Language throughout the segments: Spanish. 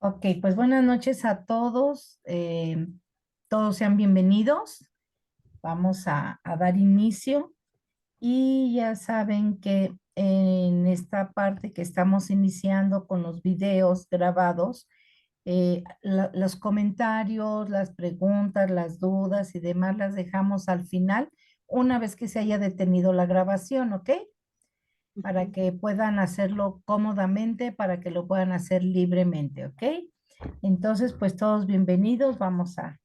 Ok, pues buenas noches a todos. Todos sean bienvenidos. Vamos a dar inicio y ya saben que en esta parte que estamos iniciando con los videos grabados, los comentarios, las preguntas, las dudas y demás las dejamos al final, una vez que se haya detenido la grabación, ¿ok? Para que puedan hacerlo cómodamente, para que lo puedan hacer libremente, ¿ok? Entonces, pues todos bienvenidos, vamos a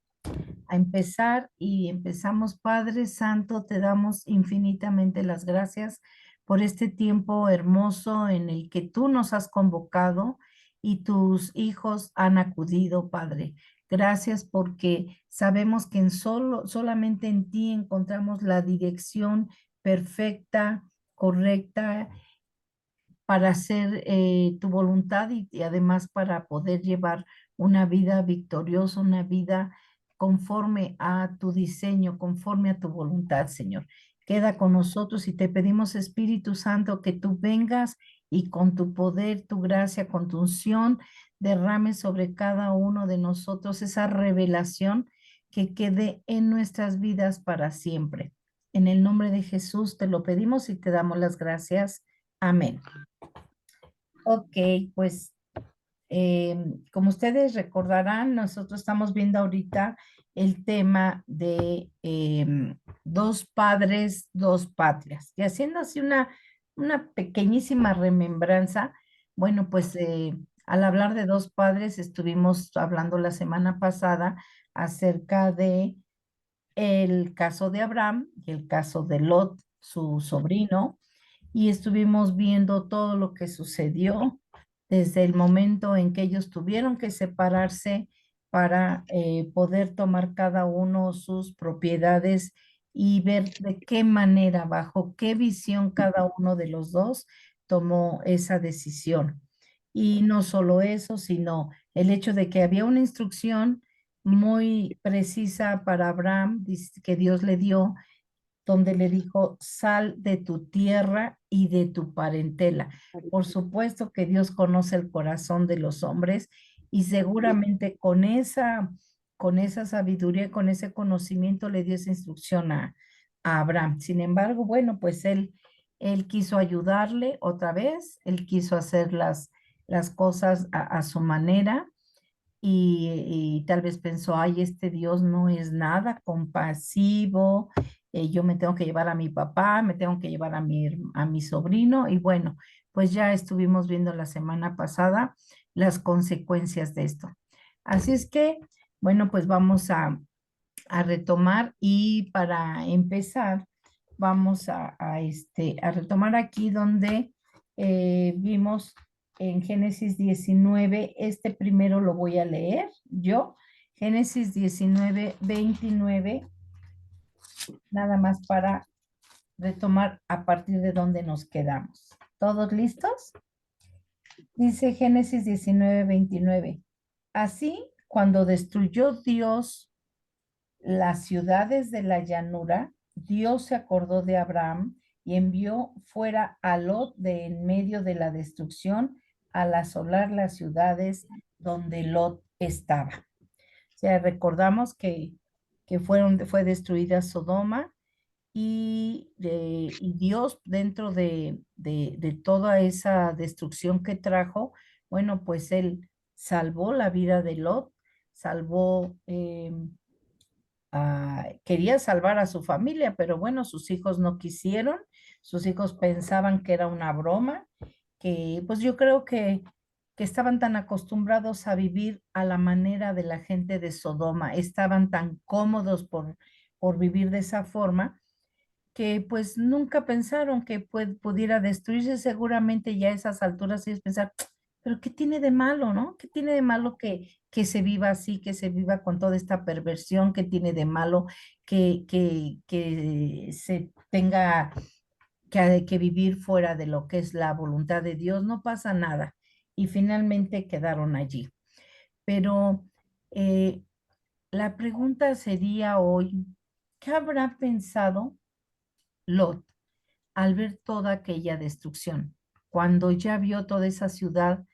empezar y empezamos. Padre Santo, te damos infinitamente las gracias por este tiempo hermoso en el que tú nos has convocado y tus hijos han acudido, Padre. Gracias porque sabemos que solamente en ti encontramos la dirección perfecta, correcta para hacer tu voluntad y además para poder llevar una vida victoriosa, una vida conforme a tu diseño, conforme a tu voluntad, Señor. Queda con nosotros y te pedimos, Espíritu Santo, que tú vengas y con tu poder, tu gracia, con tu unción, derrame sobre cada uno de nosotros esa revelación que quede en nuestras vidas para siempre. En el nombre de Jesús te lo pedimos y te damos las gracias. Amén. Ok, pues como ustedes recordarán, nosotros estamos viendo ahorita el tema de dos padres, dos patrias. Y haciendo así una pequeñísima remembranza, bueno, pues al hablar de dos padres, estuvimos hablando la semana pasada acerca de el caso de Abraham y el caso de Lot, su sobrino, y estuvimos viendo todo lo que sucedió desde el momento en que ellos tuvieron que separarse para poder tomar cada uno sus propiedades y ver de qué manera, bajo qué visión cada uno de los dos tomó esa decisión. Y no solo eso, sino el hecho de que había una instrucción muy precisa para Abraham que Dios le dio, donde le dijo, sal de tu tierra y de tu parentela. Por supuesto que Dios conoce el corazón de los hombres y seguramente con esa sabiduría, con ese conocimiento le dio esa instrucción a Abraham. Sin embargo, bueno, pues él quiso ayudarle otra vez, él quiso hacer las cosas a su manera y tal vez pensó, ay, este Dios no es nada compasivo, yo me tengo que llevar a mi papá, me tengo que llevar a mi sobrino, y bueno, pues ya estuvimos viendo la semana pasada las consecuencias de esto. Así es que, bueno, pues vamos a retomar y para empezar, vamos a retomar aquí donde vimos en Génesis 19. Este primero lo voy a leer yo. Génesis 19:29, nada más para retomar a partir de donde nos quedamos. ¿Todos listos? Dice Génesis 19:29. Así, cuando destruyó Dios las ciudades de la llanura, Dios se acordó de Abraham y envió fuera a Lot de en medio de la destrucción al asolar las ciudades donde Lot estaba. O sea, recordamos que fue destruida Sodoma y Dios dentro de toda esa destrucción que trajo, bueno, pues él salvó la vida de Lot, salvó quería salvar a su familia, pero bueno, sus hijos no quisieron, sus hijos pensaban que era una broma, que pues yo creo que estaban tan acostumbrados a vivir a la manera de la gente de Sodoma, estaban tan cómodos por vivir de esa forma, que pues nunca pensaron que pudiera destruirse. Seguramente ya a esas alturas ellos pensaron, pero ¿qué tiene de malo, no? ¿Qué tiene de malo que se viva así, que se viva con toda esta perversión? ¿Qué tiene de malo que se tenga que vivir fuera de lo que es la voluntad de Dios? No pasa nada. Y finalmente quedaron allí. Pero eh, la pregunta sería hoy, ¿qué habrá pensado Lot al ver toda aquella destrucción? Cuando ya vio toda esa ciudad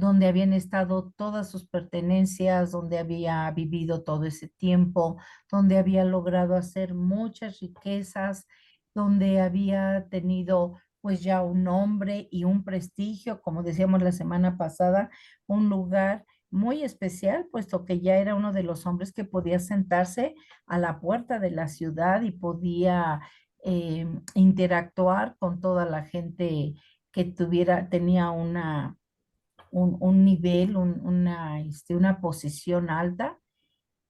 donde habían estado todas sus pertenencias, donde había vivido todo ese tiempo, donde había logrado hacer muchas riquezas, donde había tenido pues ya un nombre y un prestigio, como decíamos la semana pasada, un lugar muy especial, puesto que ya era uno de los hombres que podía sentarse a la puerta de la ciudad y podía interactuar con toda la gente que tenía un nivel, una posición alta.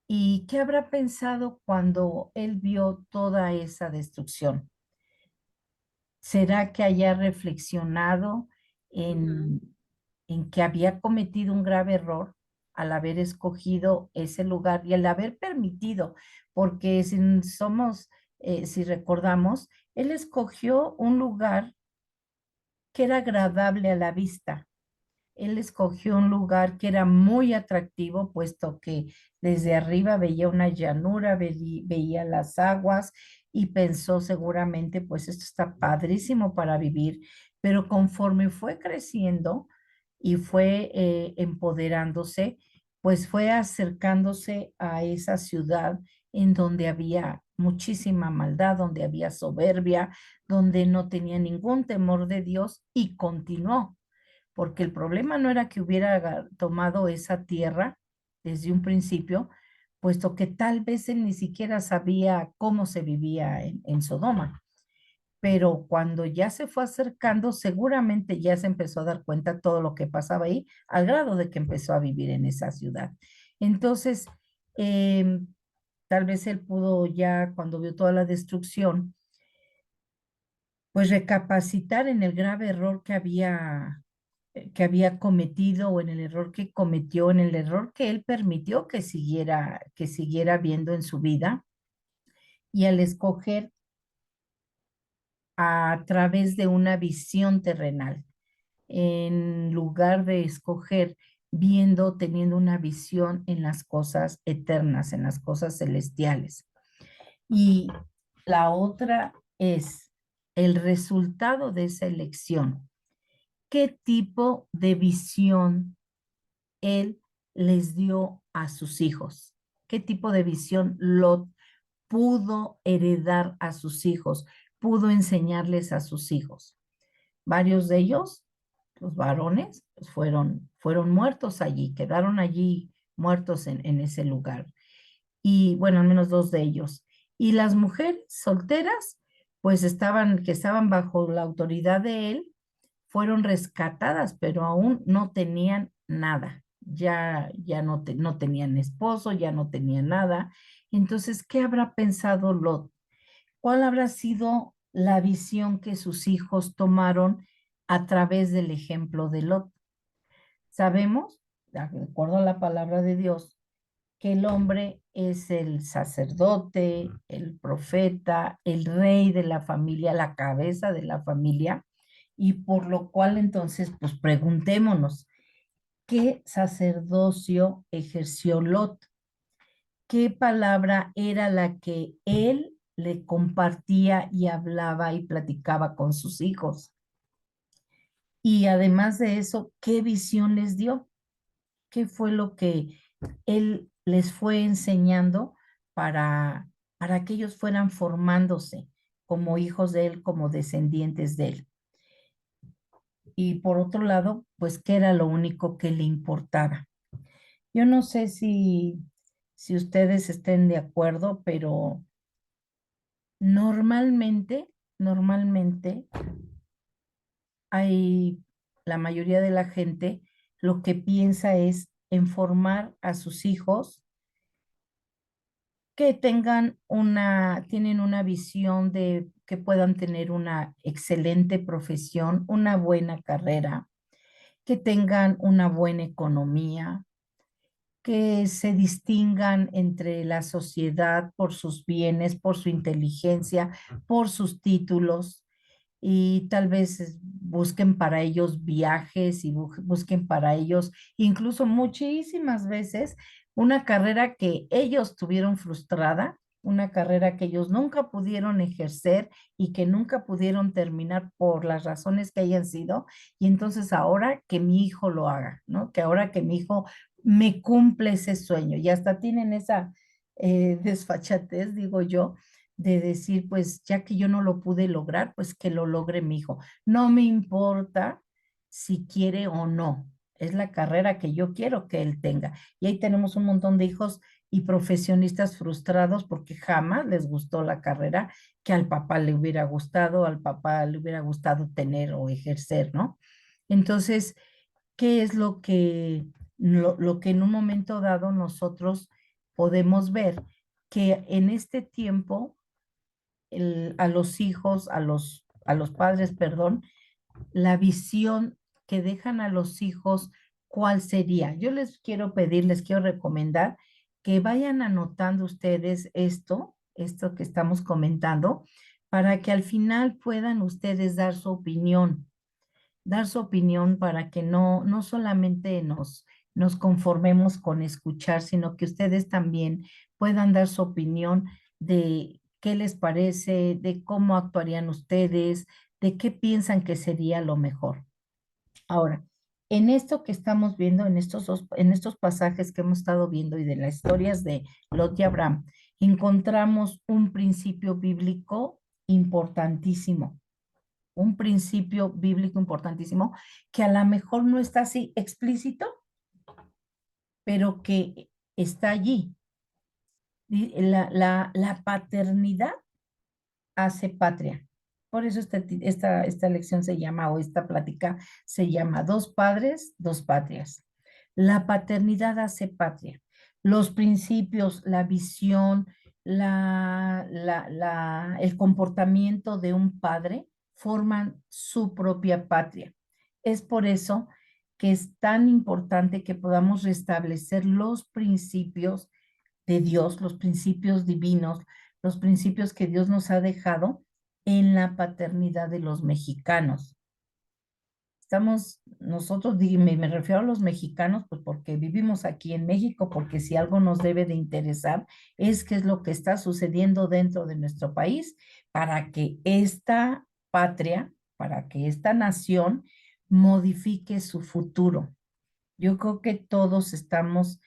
¿Y qué habrá pensado cuando él vio toda esa destrucción? ¿Será que haya reflexionado Ujú, en, en que había cometido un grave error al haber escogido ese lugar y al haber permitido? Porque si recordamos, él escogió un lugar que era agradable a la vista. Él escogió un lugar que era muy atractivo, puesto que desde arriba veía una llanura, veía las aguas y pensó seguramente, pues esto está padrísimo para vivir, pero conforme fue creciendo y fue empoderándose, pues fue acercándose a esa ciudad en donde había muchísima maldad, donde había soberbia, donde no tenía ningún temor de Dios y continuó porque el problema no era que hubiera tomado esa tierra desde un principio, puesto que tal vez él ni siquiera sabía cómo se vivía en Sodoma. Pero cuando ya se fue acercando, seguramente ya se empezó a dar cuenta todo lo que pasaba ahí, al grado de que empezó a vivir en esa ciudad. Entonces, em, tal vez él pudo ya, cuando vio toda la destrucción, pues recapacitar en el grave error que había cometido o en el error que cometió, en el error que él permitió que siguiera viendo en su vida y al escoger a través de una visión terrenal, en lugar de escoger viendo, teniendo una visión en las cosas eternas, en las cosas celestiales. Y la otra es el resultado de esa elección. ¿Qué tipo de visión él les dio a sus hijos? ¿Qué tipo de visión Lot pudo heredar a sus hijos? Pudo enseñarles a sus hijos. Varios de ellos, los varones, pues fueron muertos allí, quedaron allí muertos en ese lugar. Y bueno, al menos dos de ellos. Y las mujeres solteras, pues que estaban bajo la autoridad de él, fueron rescatadas, pero aún no tenían nada. Ya no tenían esposo, ya no tenían nada. Entonces, ¿qué habrá pensado Lot? ¿Cuál habrá sido la visión que sus hijos tomaron a través del ejemplo de Lot? Sabemos, de acuerdo a la palabra de Dios, que el hombre es el sacerdote, el profeta, el rey de la familia, la cabeza de la familia, y por lo cual entonces, pues preguntémonos, ¿qué sacerdocio ejerció Lot? ¿Qué palabra era la que él le compartía y hablaba y platicaba con sus hijos? Y además de eso, ¿qué visión les dio? ¿Qué fue lo que él les fue enseñando para, para que ellos fueran formándose como hijos de él, como descendientes de él? Y por otro lado, pues, ¿qué era lo único que le importaba? Yo no sé si ustedes estén de acuerdo, pero normalmente hay la mayoría de la gente lo que piensa es en formar a sus hijos que tienen una visión de que puedan tener una excelente profesión, una buena carrera, que tengan una buena economía, que se distingan entre la sociedad por sus bienes, por su inteligencia, por sus títulos y tal vez busquen para ellos viajes y busquen para ellos incluso muchísimas veces una carrera que ellos tuvieron frustrada una carrera que ellos nunca pudieron ejercer y que nunca pudieron terminar por las razones que hayan sido, y entonces ahora que mi hijo lo haga, ¿no? Que ahora que mi hijo me cumple ese sueño, y hasta tienen esa desfachatez, digo yo, de decir, pues ya que yo no lo pude lograr, pues que lo logre mi hijo. No me importa si quiere o no, es la carrera que yo quiero que él tenga. Y ahí tenemos un montón de hijos y profesionistas frustrados porque jamás les gustó la carrera que al papá le hubiera gustado, al papá le hubiera gustado tener o ejercer, ¿no? Entonces, ¿qué es lo que en un momento dado nosotros podemos ver? Que en este tiempo a los hijos, a los padres, perdón, la visión que dejan a los hijos, ¿cuál sería? Yo les quiero pedir, les quiero recomendar que vayan anotando ustedes esto que estamos comentando, para que al final puedan ustedes dar su opinión para que no solamente nos conformemos con escuchar, sino que ustedes también puedan dar su opinión de qué les parece, de cómo actuarían ustedes, de qué piensan que sería lo mejor. Ahora, en esto que estamos viendo, en estos pasajes que hemos estado viendo y de las historias de Lot y Abraham, encontramos un principio bíblico importantísimo, un principio bíblico importantísimo que a lo mejor no está así explícito, pero que está allí. La paternidad hace patria. Por eso esta lección se llama, o esta plática se llama Dos padres, dos patrias. La paternidad hace patria. Los principios, la visión, el comportamiento de un padre forman su propia patria. Es por eso que es tan importante que podamos restablecer los principios de Dios, los principios divinos, los principios que Dios nos ha dejado en la paternidad de los mexicanos. Nosotros, me refiero a los mexicanos, pues porque vivimos aquí en México, porque si algo nos debe de interesar es qué es lo que está sucediendo dentro de nuestro país para que esta patria, para que esta nación modifique su futuro. Yo creo que todos estamos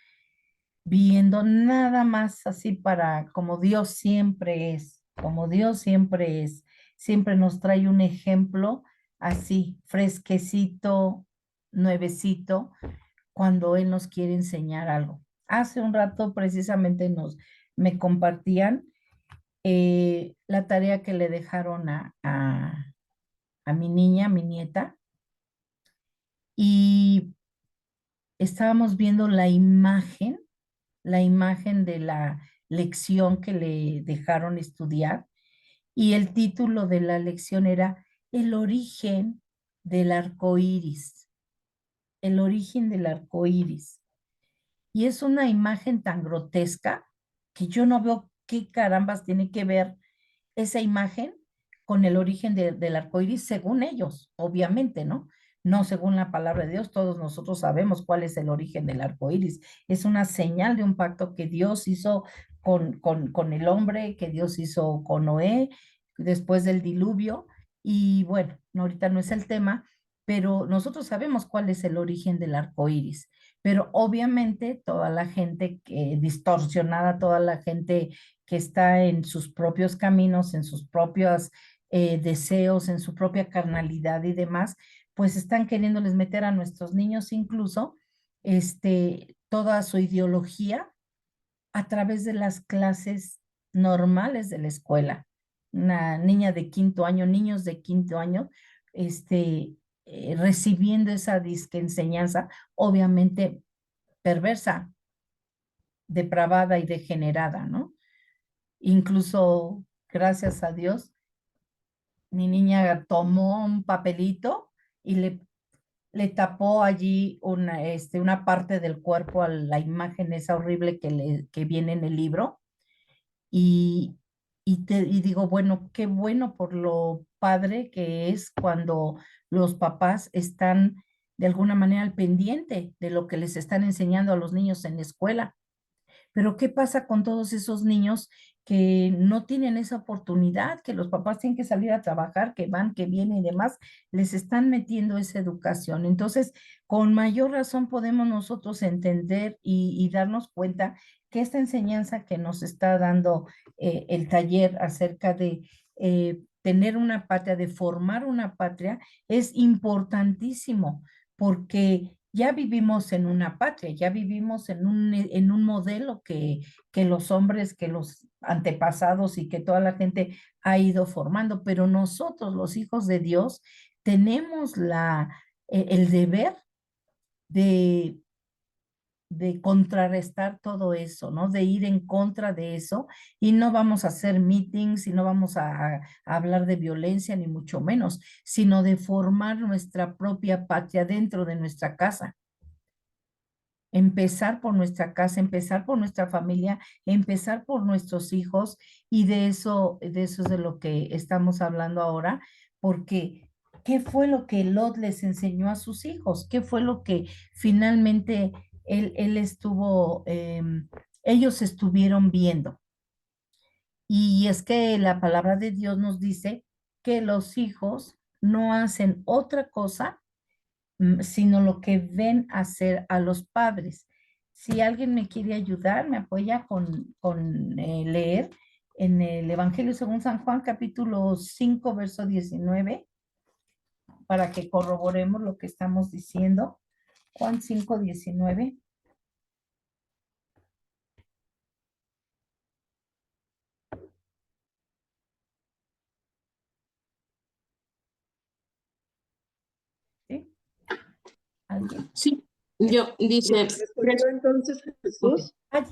viendo nada más así para como Dios siempre es, como Dios siempre es, siempre nos trae un ejemplo así, fresquecito, nuevecito, cuando Él nos quiere enseñar algo. Hace un rato precisamente me compartían la tarea que le dejaron a mi niña, a mi nieta, y estábamos viendo la imagen de la lección que le dejaron estudiar, y el título de la lección era El origen del arco iris, el origen del arco iris. Y es una imagen tan grotesca que yo no veo qué carambas tiene que ver esa imagen con el origen del arco iris, según ellos, obviamente, ¿no? No según la palabra de Dios, todos nosotros sabemos cuál es el origen del arco iris. Es una señal de un pacto que Dios hizo con el hombre, que Dios hizo con Noé después del diluvio. Y bueno, ahorita no es el tema, pero nosotros sabemos cuál es el origen del arco iris. Pero obviamente toda la gente que distorsionada, toda la gente que está en sus propios caminos, en sus propios deseos, en su propia carnalidad y demás, pues están queriéndoles meter a nuestros niños incluso toda su ideología a través de las clases normales de la escuela. Una niña de quinto año, niños de quinto año, recibiendo esa disque enseñanza, obviamente perversa, depravada y degenerada, ¿no? Incluso, gracias a Dios, mi niña tomó un papelito y le tapó allí una parte del cuerpo a la imagen esa horrible que viene en el libro. Y, y digo, bueno, qué bueno por lo padre que es cuando los papás están de alguna manera al pendiente de lo que les están enseñando a los niños en la escuela. Pero ¿qué pasa con todos esos niños que no tienen esa oportunidad, que los papás tienen que salir a trabajar, que van, que vienen y demás, les están metiendo esa educación. Entonces, con mayor razón podemos nosotros entender y darnos cuenta que esta enseñanza que nos está dando el taller acerca de tener una patria, de formar una patria, es importantísimo porque ya vivimos en una patria, ya vivimos en un modelo que los hombres, que los antepasados y que toda la gente ha ido formando, pero nosotros, los hijos de Dios, tenemos el deber de, de contrarrestar todo eso, ¿no? De ir en contra de eso y no vamos a hacer meetings y no vamos a hablar de violencia ni mucho menos, sino de formar nuestra propia patria dentro de nuestra casa. Empezar por nuestra casa, empezar por nuestra familia, empezar por nuestros hijos y de eso es de lo que estamos hablando ahora, porque ¿qué fue lo que Lot les enseñó a sus hijos? ¿Qué fue lo que finalmente él estuvo, ellos estuvieron viendo? Y es que la palabra de Dios nos dice que los hijos no hacen otra cosa sino lo que ven hacer a los padres. Si alguien me quiere ayudar, me apoya con leer en el Evangelio según San Juan, capítulo 5 verso 19 para que corroboremos lo que estamos diciendo. Juan 5 19. ¿Sí? ¿Alguien? Sí, yo dice, Respondió entonces ok. Jesús Ay,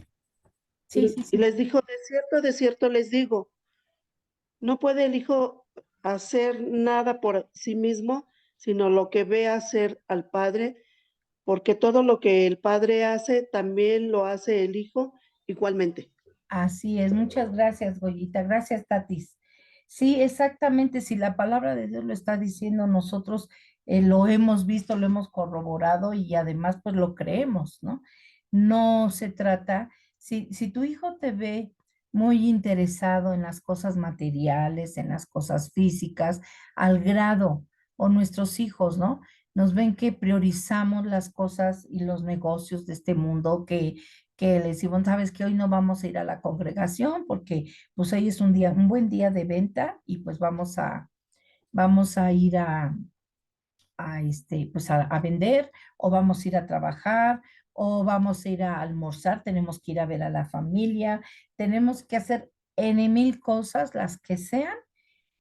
sí, sí, y sí. les dijo, de cierto les digo, no puede el Hijo hacer nada por sí mismo, sino lo que ve hacer al Padre, porque todo lo que el Padre hace, también lo hace el Hijo igualmente. Así es, muchas gracias, Goyita. Gracias, Tatis. Sí, exactamente, si la palabra de Dios lo está diciendo, nosotros lo hemos visto, lo hemos corroborado y además pues lo creemos, ¿no? No se trata, si tu hijo te ve muy interesado en las cosas materiales, en las cosas físicas, al grado, o nuestros hijos, ¿no? Nos ven que priorizamos las cosas y los negocios de este mundo, que le decimos, sabes que hoy no vamos a ir a la congregación porque pues hoy es un día, un buen día de venta y pues vamos a ir pues a vender o vamos a ir a trabajar o vamos a ir a almorzar, tenemos que ir a ver a la familia, tenemos que hacer N mil cosas, las que sean,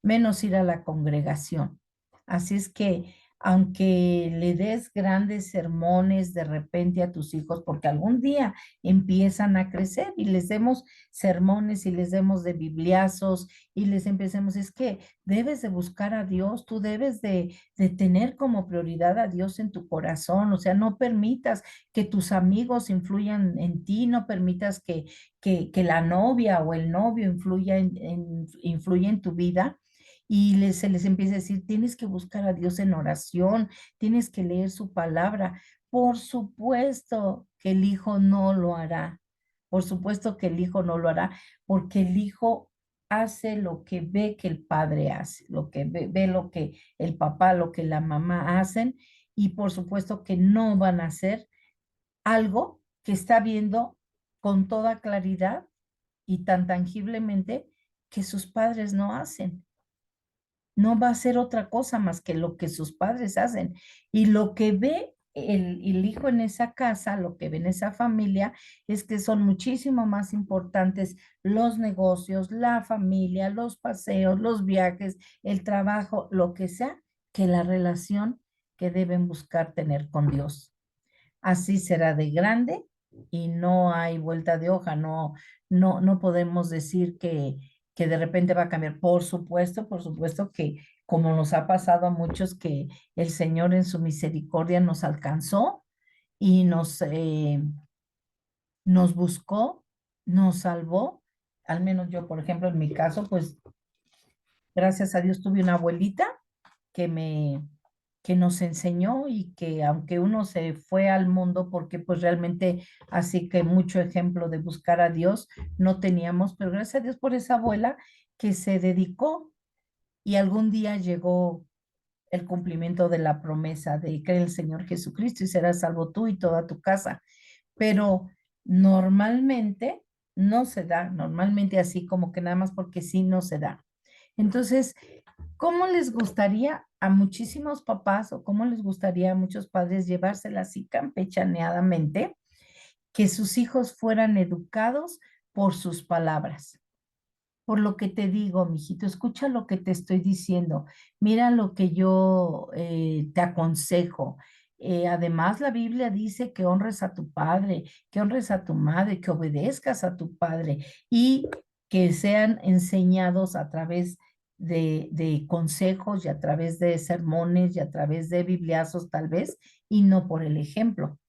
menos ir a la congregación. Así es que, aunque le des grandes sermones de repente a tus hijos, porque algún día empiezan a crecer y les demos sermones y les demos de bibliazos y les empecemos, es que debes de buscar a Dios, tú debes de tener como prioridad a Dios en tu corazón, o sea, no permitas que tus amigos influyan en ti, no permitas que la novia o el novio influya en tu vida y se les empieza a decir, tienes que buscar a Dios en oración, tienes que leer su palabra. Por supuesto que el hijo no lo hará. Por supuesto que el hijo no lo hará, porque el hijo hace lo que ve que el padre hace, lo que ve lo que el papá, lo que la mamá hacen, y por supuesto que no van a hacer algo que está viendo con toda claridad y tan tangiblemente que sus padres no hacen. No va a ser otra cosa más que lo que sus padres hacen. Y lo que ve el hijo en esa casa, lo que ve en esa familia, es que son muchísimo más importantes los negocios, la familia, los paseos, los viajes, el trabajo, lo que sea, que la relación que deben buscar tener con Dios. Así será de grande y no hay vuelta de hoja, no podemos decir que de repente va a cambiar. Por supuesto que como nos ha pasado a muchos, que el Señor en su misericordia nos alcanzó y nos buscó, nos salvó. Al menos yo, por ejemplo, en mi caso, pues gracias a Dios tuve una abuelita que que nos enseñó y que aunque uno se fue al mundo porque pues realmente así que mucho ejemplo de buscar a Dios no teníamos, pero gracias a Dios por esa abuela que se dedicó y algún día llegó el cumplimiento de la promesa de creer en el Señor Jesucristo y serás salvo tú y toda tu casa. Pero normalmente no se da, normalmente así como que nada más porque sí no se da. Entonces, ¿cómo les gustaría a muchísimos papás o cómo les gustaría a muchos padres llevársela así campechaneadamente que sus hijos fueran educados por sus palabras? Por lo que te digo, mijito, escucha lo que te estoy diciendo, mira lo que yo te aconsejo. Además, la Biblia dice que honres a tu padre, que honres a tu madre, que obedezcas a tu padre y que sean enseñados a través de consejos y a través de sermones y a través de bibliazos tal vez, y no por el ejemplo.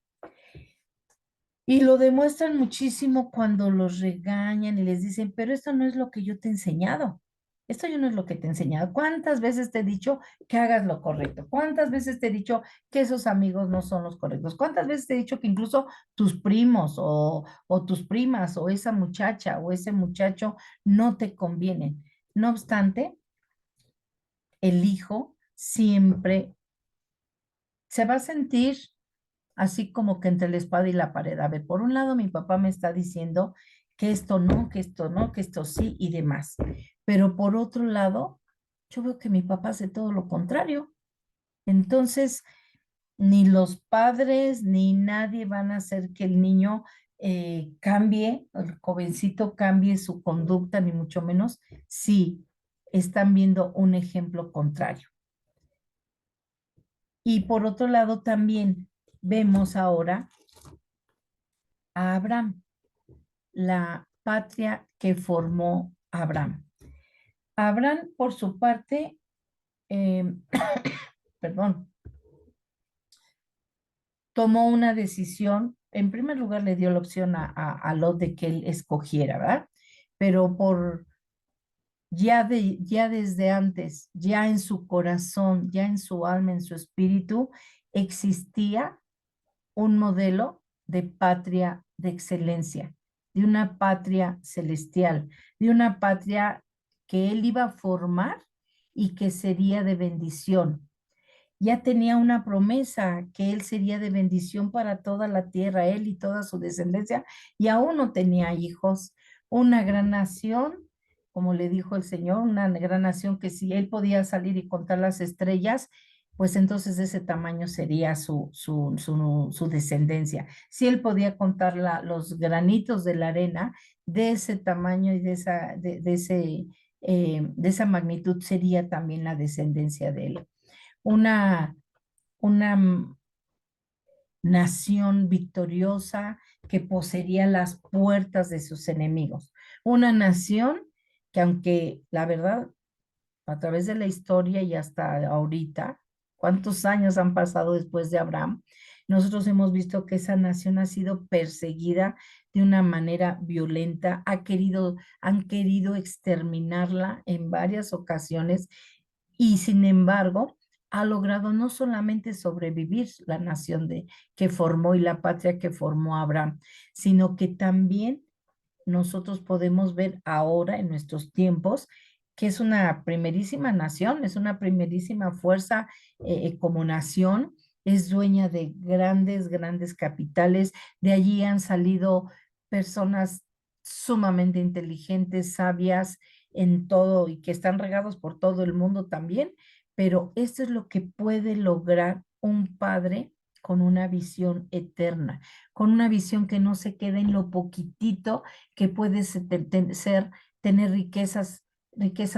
Y lo demuestran muchísimo cuando los regañan y les dicen, pero esto no es lo que yo te he enseñado. Esto yo no es lo que te he enseñado. ¿Cuántas veces te he dicho que hagas lo correcto? ¿Cuántas veces te he dicho que esos amigos no son los correctos? ¿Cuántas veces te he dicho que incluso tus primos o tus primas o esa muchacha o ese muchacho no te convienen? No obstante, el hijo siempre se va a sentir así como que entre la espada y la pared. A ver, por un lado mi papá me está diciendo que esto no, que esto no, que esto sí y demás. Pero por otro lado, yo veo que mi papá hace todo lo contrario. Entonces, ni los padres ni nadie van a hacer que el niño cambie, el jovencito cambie su conducta, ni mucho menos si están viendo un ejemplo contrario. Y por otro lado, también vemos ahora a Abraham, la patria que formó Abraham. Abraham, por su parte, eh, perdón, tomó una decisión. En primer lugar, le dio la opción a Lot de que él escogiera, ¿verdad? Pero ya desde antes, ya en su corazón, ya en su alma, en su espíritu, existía un modelo de patria de excelencia, de una patria celestial, de una patria que él iba a formar y que sería de bendición. Ya tenía una promesa que él sería de bendición para toda la tierra, él y toda su descendencia, y aún no tenía hijos. Una gran nación, como le dijo el Señor, una gran nación que si él podía salir y contar las estrellas, pues entonces de ese tamaño sería su descendencia. Si él podía contar los granitos de la arena, de ese tamaño y de esa magnitud sería también la descendencia de él. Una, una nación victoriosa que poseería las puertas de sus enemigos. Una nación que aunque la verdad, a través de la historia y hasta ahorita, cuántos años han pasado después de Abraham, nosotros hemos visto que esa nación ha sido perseguida de una manera violenta, han querido exterminarla en varias ocasiones y sin embargo ha logrado no solamente sobrevivir la nación que formó y la patria que formó Abraham, sino que también nosotros podemos ver ahora en nuestros tiempos que es una primerísima nación, es una primerísima fuerza como nación, es dueña de grandes, grandes capitales, de allí han salido personas sumamente inteligentes, sabias en todo y que están regados por todo el mundo también, pero esto es lo que puede lograr un padre con una visión eterna, con una visión que no se quede en lo poquitito que puede ser tener riquezas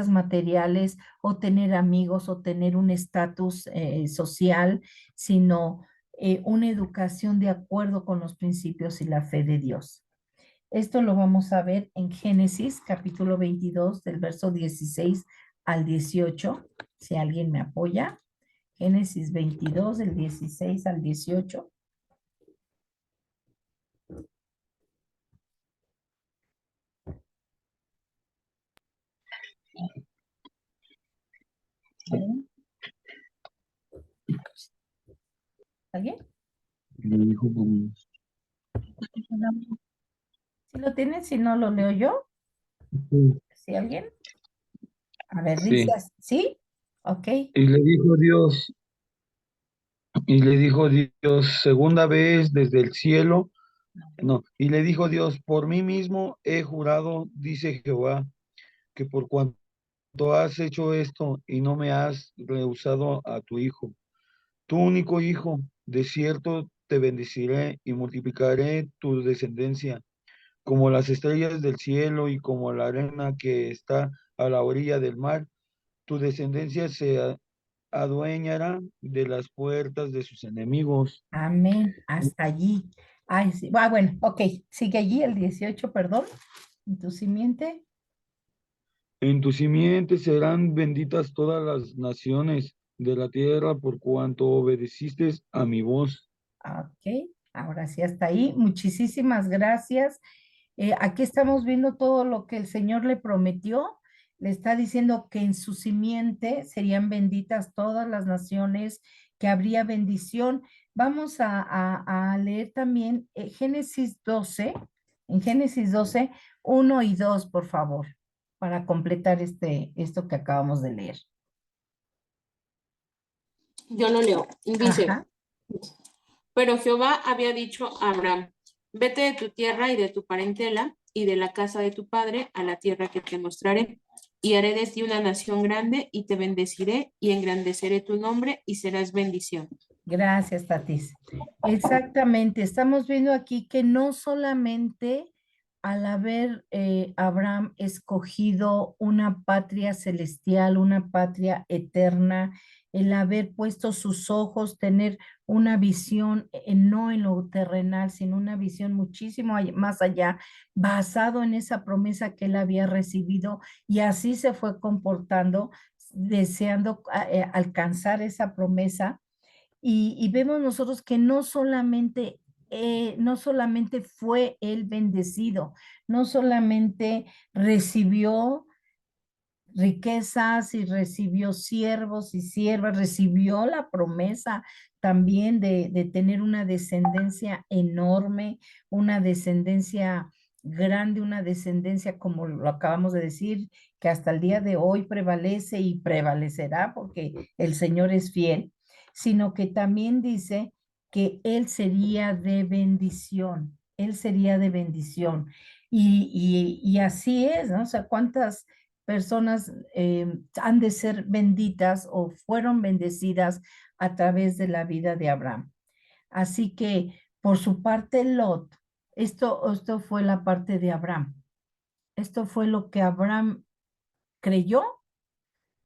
materiales o tener amigos o tener un estatus social, sino una educación de acuerdo con los principios y la fe de Dios. Esto lo vamos a ver en Génesis capítulo 22 del verso 16 al 18, si alguien me apoya. Génesis 22 del 16 al 18. ¿Alguien? Le dijo, pues, ¿Sí lo tienen? Si no, lo leo yo. sí. ¿Sí alguien? A ver, dice Sí. así. ¿Sí? Ok. Y le dijo Dios, y le dijo Dios, segunda vez desde el cielo, no, y le dijo Dios, por mí mismo he jurado, dice Jehová, que por cuanto has hecho esto y no me has rehusado a tu hijo, tu único hijo, de cierto te bendeciré y multiplicaré tu descendencia como las estrellas del cielo y como la arena que está a la orilla del mar. Tu descendencia se adueñará de las puertas de sus enemigos. Amén. Hasta allí. Ay, sí. Ah, bueno, ok. Sigue allí el 18, perdón. ¿En tu simiente? En tu simiente serán benditas todas las naciones de la tierra por cuanto obedeciste a mi voz. Ok. Ahora sí, hasta ahí. Muchísimas gracias. Aquí estamos viendo todo lo que el Señor le prometió. Le está diciendo que en su simiente serían benditas todas las naciones, que habría bendición. Vamos a leer también Génesis 12, en Génesis 12, 1 y 2, por favor, para completar esto que acabamos de leer. Yo lo leo. Dice, Ajá. pero Jehová había dicho a Abraham, vete de tu tierra y de tu parentela y de la casa de tu padre a la tierra que te mostraré, y haré de ti una nación grande y te bendeciré y engrandeceré tu nombre y serás bendición. Gracias, Tatis. Exactamente, estamos viendo aquí que no solamente al haber Abraham escogido una patria celestial, una patria eterna, el haber puesto sus ojos, tener una visión no en lo terrenal, sino una visión muchísimo más allá, basado en esa promesa que él había recibido y así se fue comportando, deseando alcanzar esa promesa y vemos nosotros que no solamente fue él bendecido, no solamente recibió riquezas y recibió siervos y siervas, recibió la promesa también de tener una descendencia enorme, una descendencia grande, una descendencia como lo acabamos de decir, que hasta el día de hoy prevalece y prevalecerá porque el Señor es fiel, sino que también dice que Él sería de bendición, Él sería de bendición. Y así es, ¿no? O sea, ¿cuántas personas han de ser benditas o fueron bendecidas a través de la vida de Abraham? Así que por su parte, Lot, esto fue la parte de Abraham. Esto fue lo que Abraham creyó,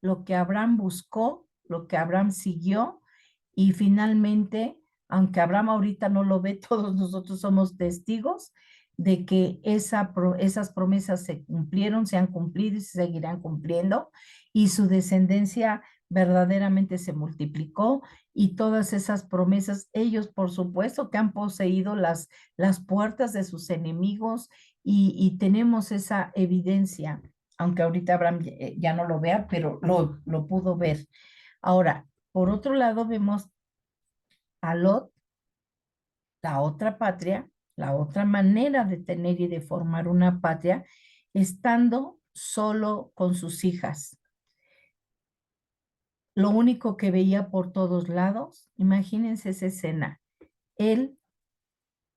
lo que Abraham buscó, lo que Abraham siguió y finalmente, aunque Abraham ahorita no lo ve, todos nosotros somos testigos de que esas promesas se cumplieron, se han cumplido y se seguirán cumpliendo y su descendencia verdaderamente se multiplicó y todas esas promesas, ellos por supuesto que han poseído las puertas de sus enemigos y tenemos esa evidencia aunque ahorita Abraham ya no lo vea, pero lo pudo ver. Ahora, por otro lado, vemos a Lot, la otra patria, la otra manera de tener y de formar una patria, estando solo con sus hijas. Lo único que veía por todos lados, imagínense esa escena. Él,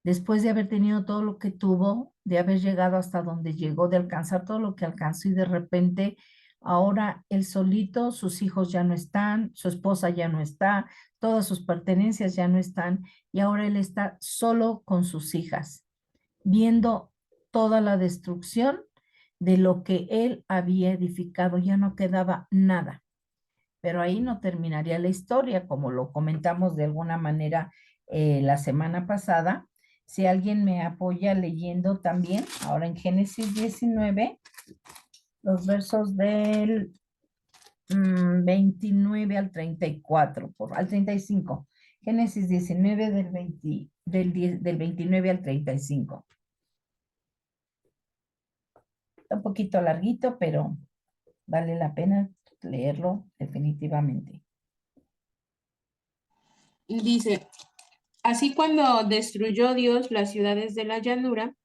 después de haber tenido todo lo que tuvo, de haber llegado hasta donde llegó, de alcanzar todo lo que alcanzó y de repente ahora él solito, sus hijos ya no están, su esposa ya no está, todas sus pertenencias ya no están y ahora él está solo con sus hijas, viendo toda la destrucción de lo que él había edificado, ya no quedaba nada. Pero ahí no terminaría la historia, como lo comentamos de alguna manera la semana pasada. Si alguien me apoya leyendo también, ahora en Génesis 19, los versos del 29 al 34, al 35. Génesis 19 del 29 al 35. Está un poquito larguito, pero vale la pena leerlo definitivamente. Dice, Así cuando destruyó Dios las ciudades de la llanura,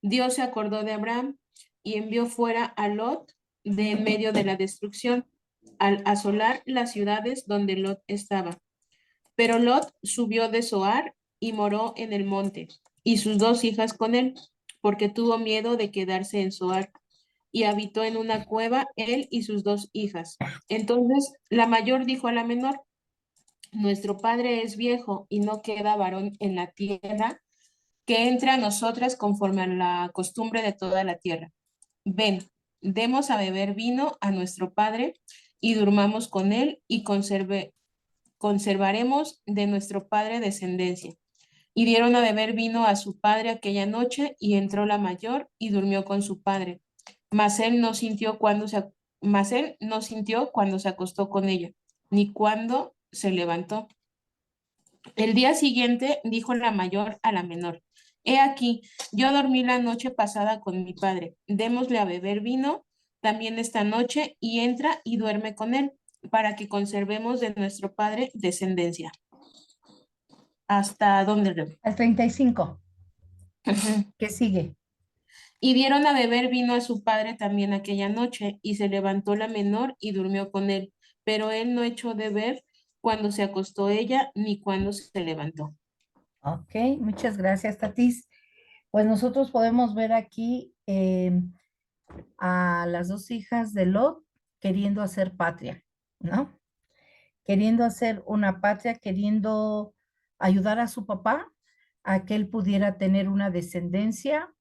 Dios se acordó de Abraham y envió fuera a Lot de en medio de la destrucción, al asolar las ciudades donde Lot estaba. Pero Lot subió de Zoar y moró en el monte, y sus dos hijas con él, porque tuvo miedo de quedarse en Zoar, y habitó en una cueva él y sus dos hijas. Entonces la mayor dijo a la menor: Nuestro padre es viejo y no queda varón en la tierra que entre a nosotras conforme a la costumbre de toda la tierra. Ven, demos a beber vino a nuestro padre y durmamos con él y conservaremos de nuestro padre descendencia. Y dieron a beber vino a su padre aquella noche, y entró la mayor y durmió con su padre. Mas él no sintió cuando se acostó con ella, ni cuando se levantó. El día siguiente dijo la mayor a la menor: He aquí, yo dormí la noche pasada con mi padre, démosle a beber vino también esta noche, y entra y duerme con él, para que conservemos de nuestro padre descendencia. ¿Hasta dónde, Rebe? Al 35. Ujú. ¿Qué sigue? Y dieron a beber vino a su padre también aquella noche, y se levantó la menor y durmió con él, pero él no echó de ver cuando se acostó ella, ni cuando se levantó. Ok, muchas gracias, Tatis. Pues nosotros podemos ver aquí a las dos hijas de Lot queriendo hacer patria, ¿no? Queriendo hacer una patria, queriendo ayudar a su papá a que él pudiera tener una descendencia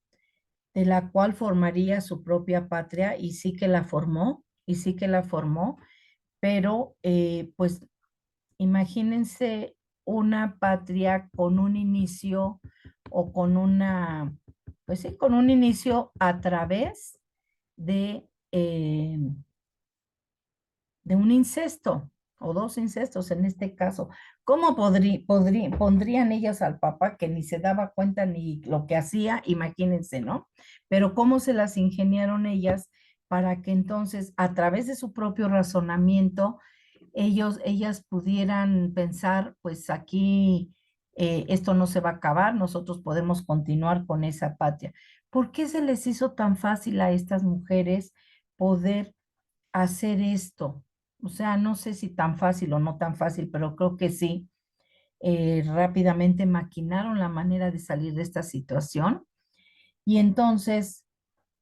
de la cual formaría su propia patria, y sí que la formó, y sí que la formó, pero pues imagínense una patria con un inicio o con una, pues sí, con un inicio a través de, de un incesto o dos incestos en este caso. ¿Cómo pondrían ellas al papá que ni se daba cuenta ni lo que hacía? Imagínense, ¿no? Pero cómo se las ingeniaron ellas para que entonces a través de su propio razonamiento ellas pudieran pensar, pues aquí esto no se va a acabar, nosotros podemos continuar con esa patria. ¿Por qué se les hizo tan fácil a estas mujeres poder hacer esto? O sea, no sé si tan fácil o no tan fácil, pero creo que sí. Rápidamente maquinaron la manera de salir de esta situación, y entonces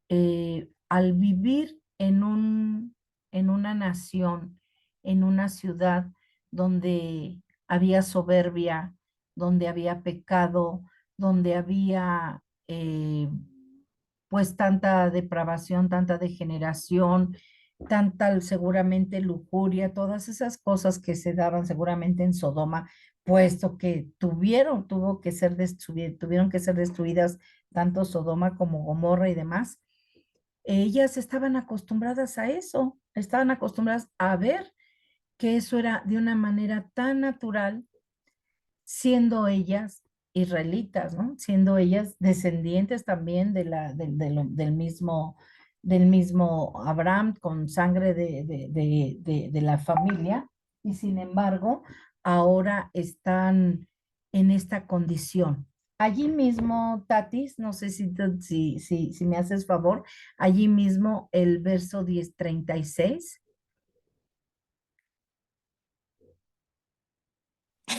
al vivir en una nación, en una ciudad donde había soberbia, donde había pecado, donde había pues tanta depravación, tanta degeneración, tanta seguramente lujuria, todas esas cosas que se daban seguramente en Sodoma, puesto que tuvieron que ser destruidas tanto Sodoma como Gomorra y demás. Ellas estaban acostumbradas a eso, estaban acostumbradas a ver que eso era de una manera tan natural, siendo ellas israelitas, ¿no? Siendo ellas descendientes también del mismo Abraham, con sangre de la familia, y sin embargo, ahora están en esta condición. Allí mismo, Tatis, no sé si me haces favor, allí mismo el verso 36.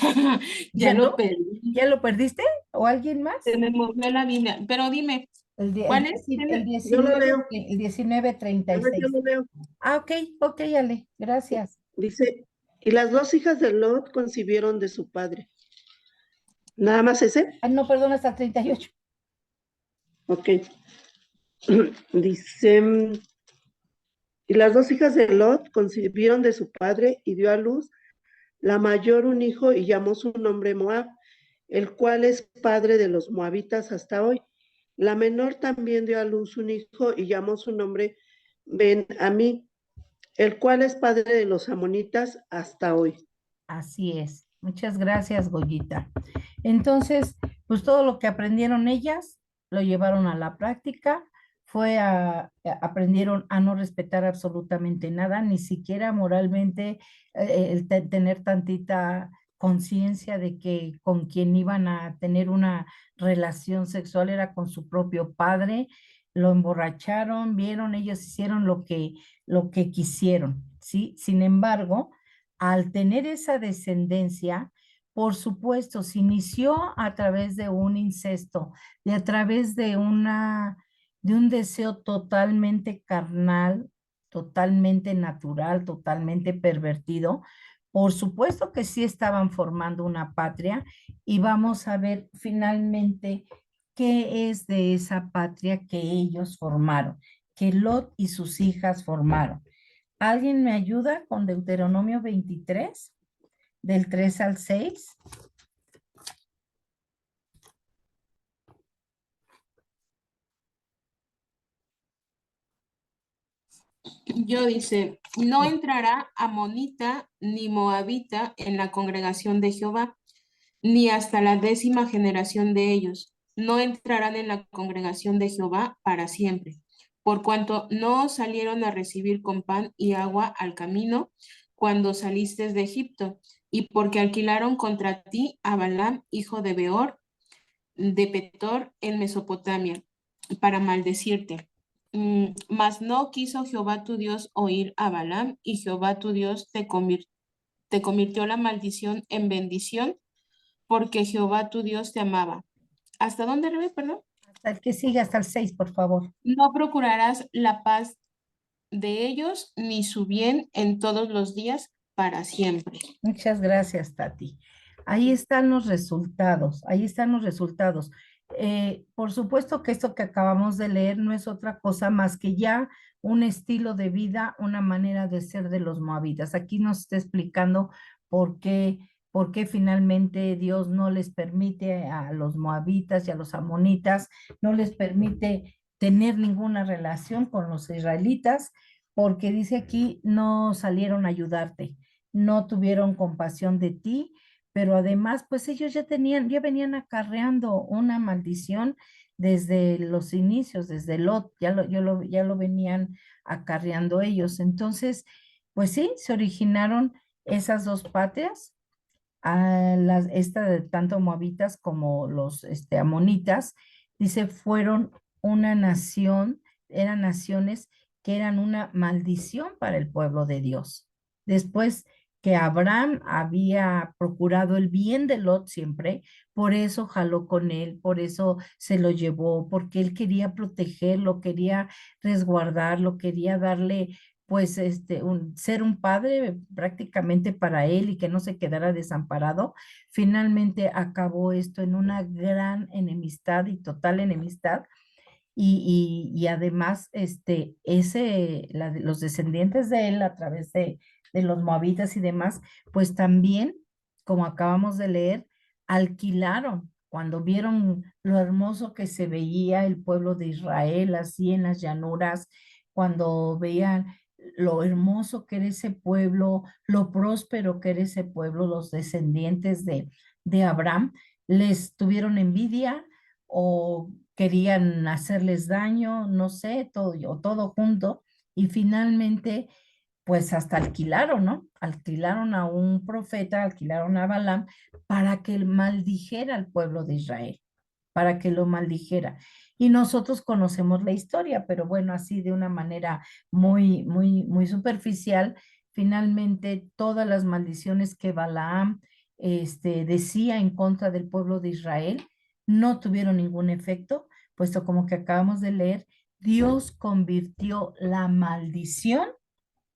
Ya ¿Ya lo no? perdí. ¿Ya lo perdiste? ¿O alguien Se más? me movió la vida. Pero dime, El, die- el, ¿cuál es? dieci- el Yo lo 19, leo, el 19, yo 36. lo leo. Ah, ok, ok, Ale, gracias. Dice, y las dos hijas de Lot concibieron de su padre. ¿Nada más ese? Ah, no, perdón, hasta 38. Ok. Dice, y las dos hijas de Lot concibieron de su padre y dio a luz la mayor un hijo y llamó su nombre Moab, el cual es padre de los moabitas hasta hoy. La menor también dio a luz un hijo y llamó su nombre Ben-Amí, el cual es padre de los amonitas hasta hoy. Así es. Muchas gracias, Goyita. Entonces, pues todo lo que aprendieron ellas lo llevaron a la práctica, aprendieron a no respetar absolutamente nada, ni siquiera moralmente tener conciencia de que con quien iban a tener una relación sexual era con su propio padre, lo emborracharon, vieron, ellos hicieron lo que quisieron, ¿sí? Sin embargo, al tener esa descendencia, por supuesto, se inició a través de un incesto, de a través de un deseo totalmente carnal, totalmente natural, totalmente pervertido. Por supuesto que sí estaban formando una patria y vamos a ver finalmente qué es de esa patria que ellos formaron, que Lot y sus hijas formaron. ¿Alguien me ayuda con Deuteronomio 23, del 3 al 6? Yo dice, no entrará amonita ni moabita en la congregación de Jehová, ni hasta la 10ª generación de ellos. No entrarán en la congregación de Jehová para siempre, por cuanto no salieron a recibir con pan y agua al camino cuando saliste de Egipto, y porque alquilaron contra ti a Balaam, hijo de Beor, de Petor, en Mesopotamia, para maldecirte. Mas no quiso Jehová tu Dios oír a Balaam, y Jehová tu Dios te convirtió la maldición en bendición, porque Jehová tu Dios te amaba. ¿Hasta dónde, Rebe, perdón? Hasta el que sigue, hasta el 6, por favor. No procurarás la paz de ellos, ni su bien en todos los días para siempre. Muchas gracias, Tati. Ahí están los resultados, ahí están los resultados. Por supuesto que esto que acabamos de leer no es otra cosa más que ya un estilo de vida, una manera de ser de los moabitas. Aquí nos está explicando por qué finalmente Dios no les permite a los moabitas y a los amonitas, no les permite tener ninguna relación con los israelitas, porque dice aquí, no salieron a ayudarte, no tuvieron compasión de ti, pero además, pues ellos ya venían acarreando una maldición desde los inicios, desde Lot, ya lo venían acarreando ellos. Entonces, pues sí, se originaron esas dos patrias, esta de tanto moabitas como los amonitas, dice, fueron una nación, eran naciones que eran una maldición para el pueblo de Dios. Después que Abraham había procurado el bien de Lot siempre, por eso jaló con él, por eso se lo llevó, porque él quería protegerlo, quería resguardarlo, quería darle pues ser un padre prácticamente para él y que no se quedara desamparado. Finalmente acabó esto en una gran enemistad y total enemistad. Y además, los descendientes de él a través de los moabitas y demás, pues también, como acabamos de leer, alquilaron cuando vieron lo hermoso que se veía el pueblo de Israel así en las llanuras, cuando veían lo hermoso que era ese pueblo, lo próspero que era ese pueblo, los descendientes de Abraham, les tuvieron envidia o querían hacerles daño, no sé, todo, o todo junto, y finalmente, pues hasta alquilaron, ¿no? Alquilaron a un profeta, alquilaron a Balaam para que maldijera al pueblo de Israel, para que lo maldijera. Y nosotros conocemos la historia, pero bueno, así de una manera muy superficial, finalmente todas las maldiciones que Balaam decía en contra del pueblo de Israel no tuvieron ningún efecto, puesto como que acabamos de leer, Dios convirtió la maldición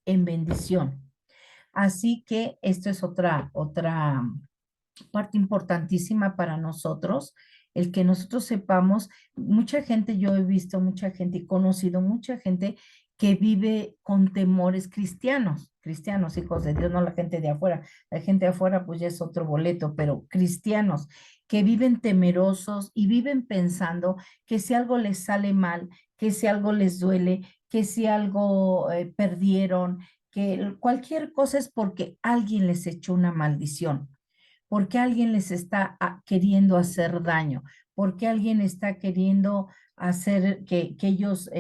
en bendición. Así que esto es otra parte importantísima para nosotros, el que nosotros sepamos, mucha gente, yo he visto mucha gente y conocido mucha gente que vive con temores cristianos, hijos de Dios, no la gente de afuera. La gente de afuera pues ya es otro boleto, pero cristianos que viven temerosos y viven pensando que si algo les sale mal, que si algo les duele, que si algo perdieron, que cualquier cosa es porque alguien les echó una maldición, porque alguien les está queriendo hacer daño, porque alguien está queriendo hacer que ellos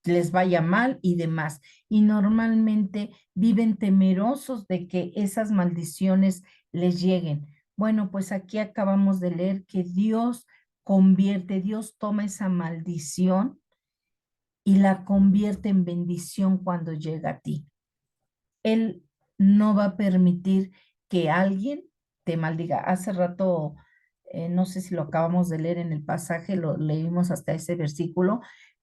les vaya mal y demás. Y normalmente viven temerosos de que esas maldiciones les lleguen. Bueno, pues aquí acabamos de leer que Dios convierte, Dios toma esa maldición y la convierte en bendición cuando llega a ti. Él no va a permitir que alguien te maldiga. Hace rato, no sé si lo acabamos de leer en el pasaje, lo leímos hasta ese versículo,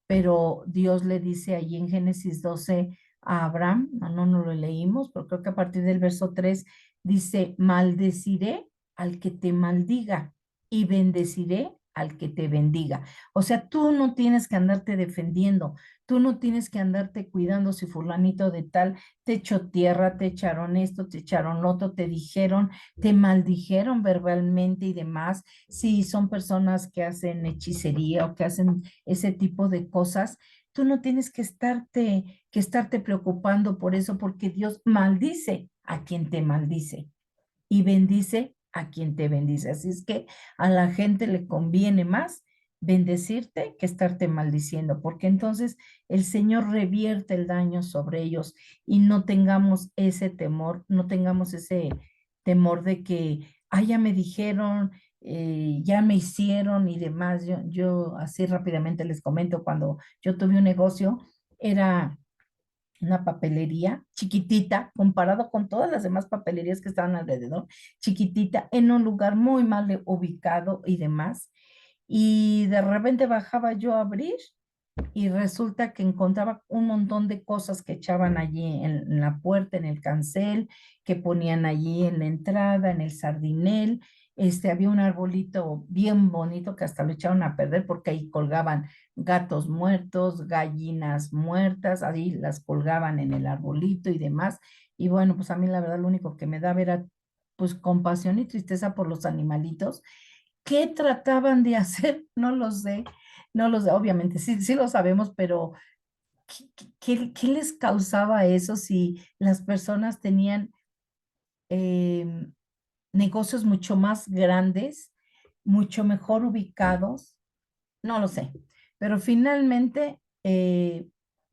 pero Dios le dice allí en Génesis 12 a Abraham, no lo leímos, pero creo que a partir del verso 3 dice, maldeciré al que te maldiga y bendeciré al que te bendiga. O sea, tú no tienes que andarte defendiendo, tú no tienes que andarte cuidando si fulanito de tal te echó tierra, te echaron esto, te echaron lo otro, te dijeron, te maldijeron verbalmente y demás. Si son personas que hacen hechicería o que hacen ese tipo de cosas, tú no tienes que estarte preocupando por eso, porque Dios maldice a quien te maldice y bendice a quien te bendice. Así es que a la gente le conviene más bendecirte que estarte maldiciendo, porque entonces el Señor revierte el daño sobre ellos y no tengamos ese temor, no tengamos ese temor de que, ah, ya me dijeron, ya me hicieron y demás. Yo así rápidamente les comento, cuando yo tuve un negocio, era una papelería chiquitita, comparado con todas las demás papelerías que estaban alrededor, chiquitita, en un lugar muy mal ubicado y demás. Y de repente bajaba yo a abrir y resulta que encontraba un montón de cosas que echaban allí en la puerta, en el cancel, que ponían allí en la entrada, en el sardinel. Había un arbolito bien bonito que hasta lo echaron a perder porque ahí colgaban gatos muertos, gallinas muertas, ahí las colgaban en el arbolito y demás. Y bueno, pues a mí la verdad lo único que me daba era pues compasión y tristeza por los animalitos. ¿Qué trataban de hacer? No lo sé, no lo sé, obviamente, sí lo sabemos, pero ¿qué les causaba eso si las personas tenían em, negocios mucho más grandes, mucho mejor ubicados? No lo sé, pero finalmente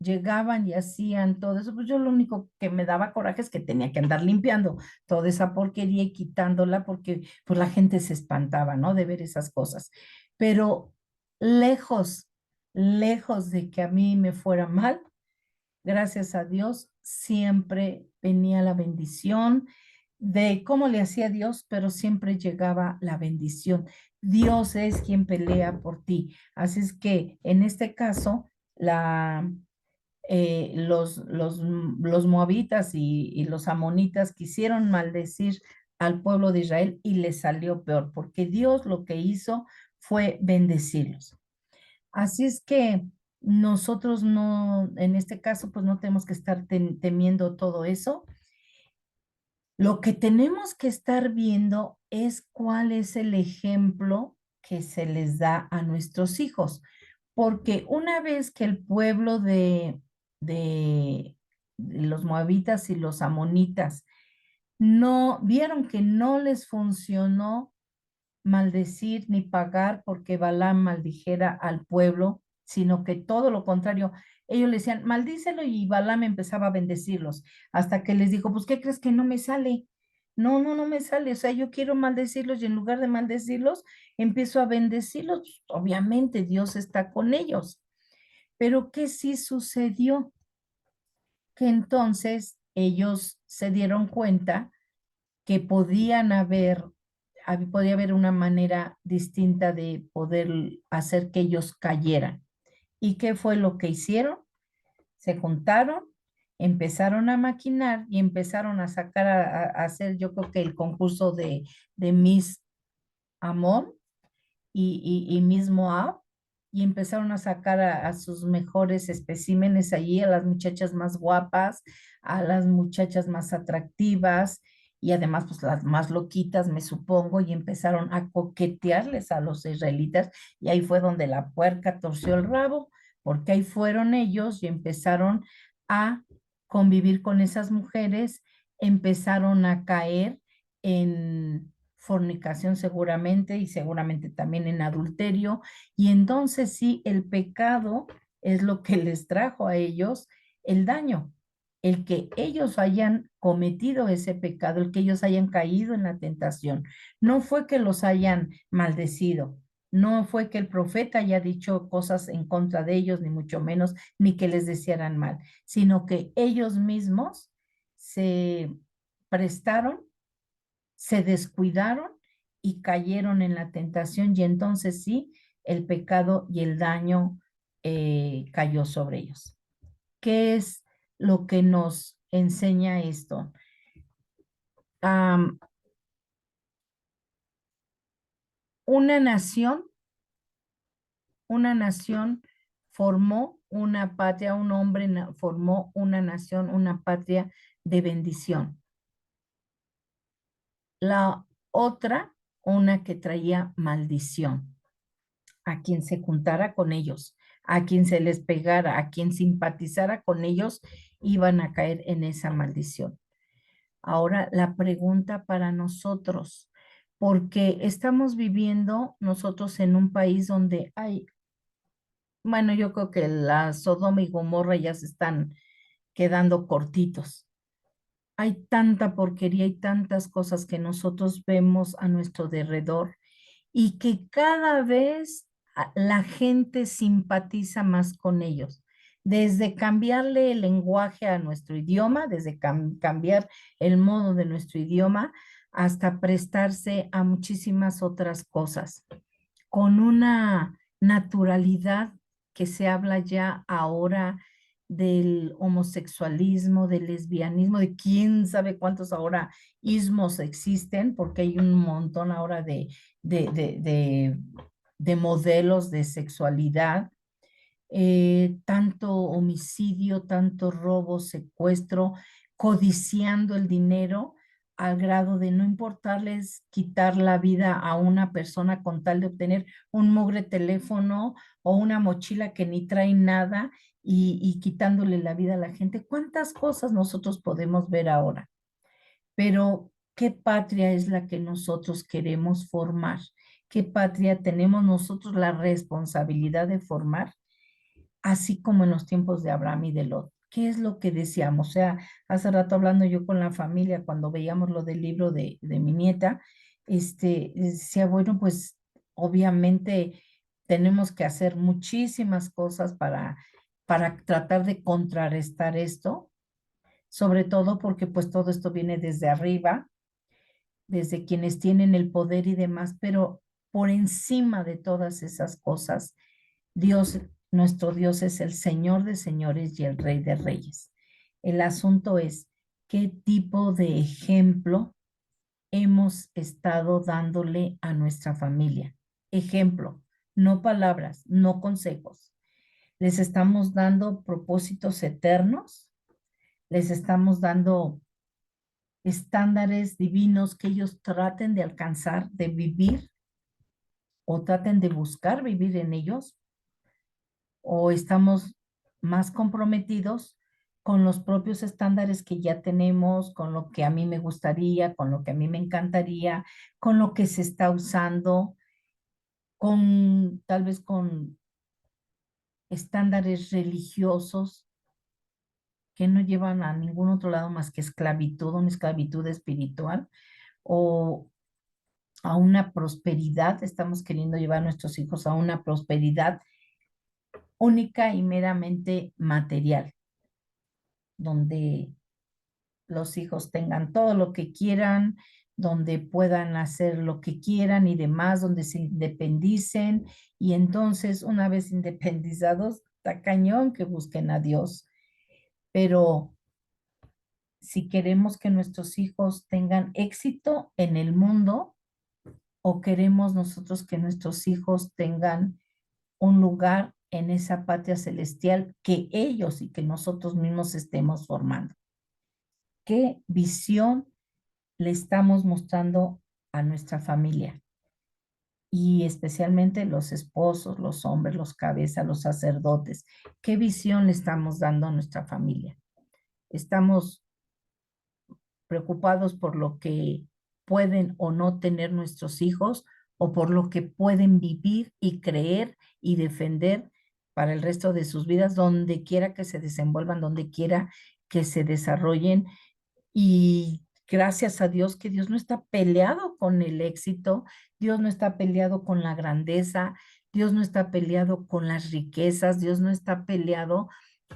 llegaban y hacían todo eso. Pues yo lo único que me daba coraje es que tenía que andar limpiando toda esa porquería y quitándola porque pues la gente se espantaba, ¿no? De ver esas cosas. Pero lejos, lejos de que a mí me fuera mal, gracias a Dios, siempre venía la bendición de cómo le hacía Dios, pero siempre llegaba la bendición. Dios es quien pelea por ti. Así es que en este caso, los moabitas y los amonitas quisieron maldecir al pueblo de Israel y les salió peor, porque Dios lo que hizo fue bendecirlos. Así es que nosotros no, en este caso, pues no tenemos que estar temiendo todo eso. Lo que tenemos que estar viendo es cuál es el ejemplo que se les da a nuestros hijos, porque una vez que el pueblo de los moabitas y los amonitas no vieron que no les funcionó maldecir ni pagar porque Balaam maldijera al pueblo, sino que todo lo contrario. Ellos le decían, maldícelo y Balaam empezaba a bendecirlos, hasta que les dijo, pues, ¿qué crees que no me sale? No me sale. O sea, yo quiero maldecirlos y en lugar de maldecirlos, empiezo a bendecirlos. Obviamente Dios está con ellos. Pero ¿qué sí sucedió? Que entonces ellos se dieron cuenta que podía haber una manera distinta de poder hacer que ellos cayeran. ¿Y qué fue lo que hicieron? Se juntaron, empezaron a maquinar y empezaron a sacar, a hacer, yo creo que el concurso de Miss Amor y Miss Moab, y empezaron a sacar a sus mejores especímenes allí, a las muchachas más guapas, a las muchachas más atractivas y además pues las más loquitas, me supongo, y empezaron a coquetearles a los israelitas y ahí fue donde la puerca torció el rabo, porque ahí fueron ellos y empezaron a convivir con esas mujeres, empezaron a caer en fornicación seguramente y seguramente también en adulterio. Y entonces sí, el pecado es lo que les trajo a ellos el daño. el que ellos hayan cometido ese pecado, el que ellos hayan caído en la tentación. No fue que los hayan maldecido, no fue que el profeta haya dicho cosas en contra de ellos, ni mucho menos, ni que les desearan mal, sino que ellos mismos se prestaron, se descuidaron y cayeron en la tentación, y entonces sí, el pecado y el daño cayó sobre ellos. ¿Qué es lo que nos enseña esto? Una nación formó una patria, un hombre formó una nación, una patria de bendición. La otra, una que traía maldición. A quien se juntara con ellos, a quien se les pegara, a quien simpatizara con ellos, iban a caer en esa maldición. Ahora, la pregunta para nosotros, porque estamos viviendo nosotros en un país donde hay, bueno, yo creo que la Sodoma y Gomorra ya se están quedando cortitos. Hay tanta porquería y tantas cosas que nosotros vemos a nuestro derredor y que cada vez la gente simpatiza más con ellos. Desde cambiarle el lenguaje a nuestro idioma, desde cambiar el modo de nuestro idioma, hasta prestarse a muchísimas otras cosas, con una naturalidad que se habla ya ahora del homosexualismo, del lesbianismo, de quién sabe cuántos ahora ismos existen, porque hay un montón ahora de, de, de, de modelos de sexualidad, tanto homicidio, tanto robo, secuestro, codiciando el dinero al grado de no importarles quitar la vida a una persona con tal de obtener un mugre teléfono o una mochila que ni trae nada y quitándole la vida a la gente. ¿Cuántas cosas nosotros podemos ver ahora? Pero, ¿qué patria es la que nosotros queremos formar? ¿Qué patria tenemos nosotros la responsabilidad de formar? Así como en los tiempos de Abraham y de Lot. ¿Qué es lo que deseamos? O sea, hace rato hablando yo con la familia, cuando veíamos lo del libro de mi nieta, decía, bueno, pues obviamente tenemos que hacer muchísimas cosas para tratar de contrarrestar esto, sobre todo porque pues todo esto viene desde arriba, desde quienes tienen el poder y demás, pero por encima de todas esas cosas, Dios, nuestro Dios es el Señor de señores y el Rey de reyes. El asunto es qué tipo de ejemplo hemos estado dándole a nuestra familia. Ejemplo, no palabras, no consejos. Les estamos dando propósitos eternos, les estamos dando estándares divinos que ellos traten de alcanzar, de vivir o traten de buscar vivir en ellos, o estamos más comprometidos con los propios estándares que ya tenemos, con lo que a mí me gustaría, con lo que a mí me encantaría, con lo que se está usando, con tal vez con estándares religiosos que no llevan a ningún otro lado más que esclavitud, una esclavitud espiritual o a una prosperidad. Estamos queriendo llevar a nuestros hijos a una prosperidad única y meramente material, donde los hijos tengan todo lo que quieran, donde puedan hacer lo que quieran y demás, donde se independicen. Y entonces, una vez independizados, está cañón que busquen a Dios. Pero si queremos que nuestros hijos tengan éxito en el mundo, o queremos nosotros que nuestros hijos tengan un lugar en esa patria celestial que ellos y que nosotros mismos estemos formando. ¿Qué visión le estamos mostrando a nuestra familia? Y especialmente los esposos, los hombres, los cabezas, los sacerdotes. ¿Qué visión le estamos dando a nuestra familia? ¿Estamos preocupados por lo que pueden o no tener nuestros hijos o por lo que pueden vivir y creer y defender para el resto de sus vidas, donde quiera que se desenvuelvan, donde quiera que se desarrollen y gracias a Dios que Dios no está peleado con el éxito, Dios no está peleado con la grandeza, Dios no está peleado con las riquezas, Dios no está peleado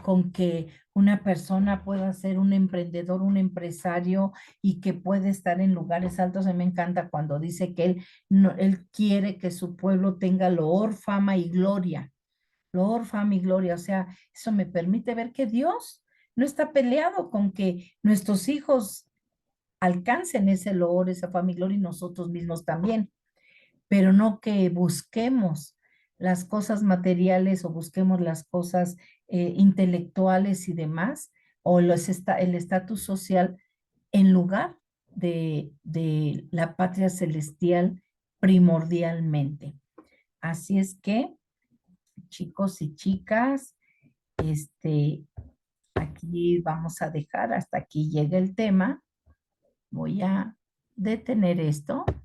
con que una persona pueda ser un emprendedor, un empresario y que puede estar en lugares altos. A mí me encanta cuando dice que él, no, él quiere que su pueblo tenga loor, fama y gloria. Loor, fama y gloria. O sea, eso me permite ver que Dios no está peleado con que nuestros hijos alcancen ese loor, esa fama y gloria y nosotros mismos también, pero no que busquemos las cosas materiales o busquemos las cosas intelectuales y demás, o el estatus social en lugar de la patria celestial primordialmente. Así es que, chicos y chicas, aquí vamos a dejar, hasta aquí llega el tema. Voy a detener esto.